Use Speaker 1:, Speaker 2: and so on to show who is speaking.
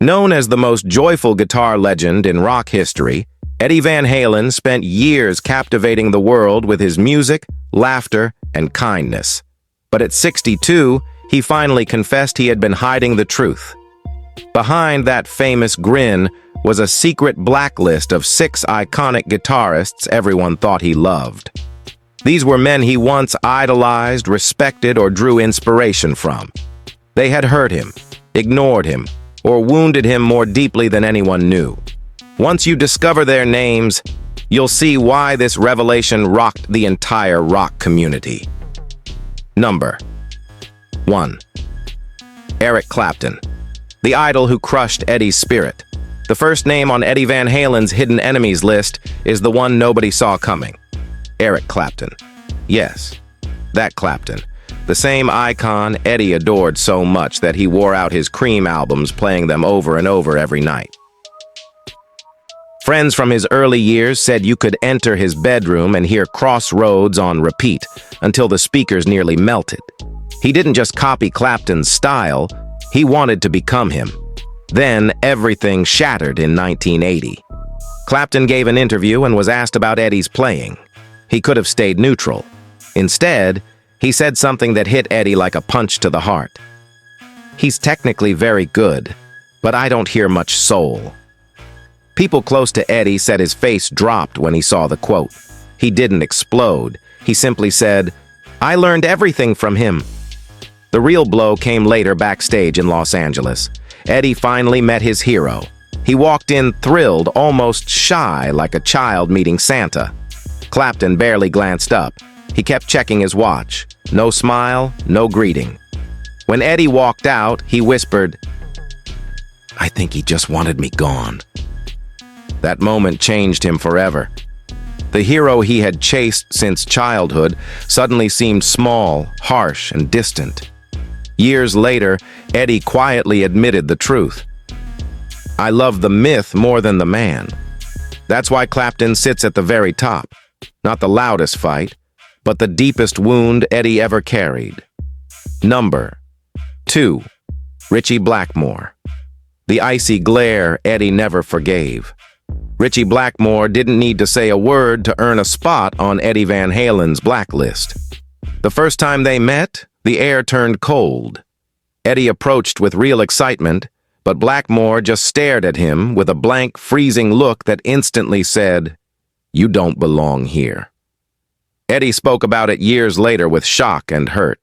Speaker 1: Known as the most joyful guitar legend in rock history, Eddie Van Halen spent years captivating the world with his music, laughter, and kindness. But at 62, he finally confessed he had been hiding the truth. Behind that famous grin was a secret blacklist of 6 iconic guitarists everyone thought he loved. These were men he once idolized, respected, or drew inspiration from. They had hurt him, ignored him, or wounded him more deeply than anyone knew. Once you discover their names, you'll see why this revelation rocked the entire rock community. Number 1. Eric Clapton, the idol who crushed Eddie's spirit. The first name on Eddie Van Halen's hidden enemies list is the one nobody saw coming. Eric Clapton. Yes, that Clapton. The same icon Eddie adored so much that he wore out his Cream albums playing them over and over every night. Friends from his early years said you could enter his bedroom and hear Crossroads on repeat until the speakers nearly melted. He didn't just copy Clapton's style, he wanted to become him. Then everything shattered in 1980. Clapton gave an interview and was asked about Eddie's playing. He could have stayed neutral. Instead, he said something that hit Eddie like a punch to the heart. "He's technically very good, but I don't hear much soul." People close to Eddie said his face dropped when he saw the quote. He didn't explode. He simply said, "I learned everything from him." The real blow came later backstage in Los Angeles. Eddie finally met his hero. He walked in thrilled, almost shy, like a child meeting Santa. Clapton barely glanced up. He kept checking his watch. No smile, no greeting. When Eddie walked out, he whispered, "I think he just wanted me gone." That moment changed him forever. The hero he had chased since childhood suddenly seemed small, harsh, and distant. Years later, Eddie quietly admitted the truth. "I love the myth more than the man." That's why Clapton sits at the very top. Not the loudest fight, but the deepest wound Eddie ever carried. Number 2. Ritchie Blackmore. The icy glare Eddie never forgave. Ritchie Blackmore didn't need to say a word to earn a spot on Eddie Van Halen's blacklist. The first time they met, the air turned cold. Eddie approached with real excitement, but Blackmore just stared at him with a blank, freezing look that instantly said, "You don't belong here." Eddie spoke about it years later with shock and hurt.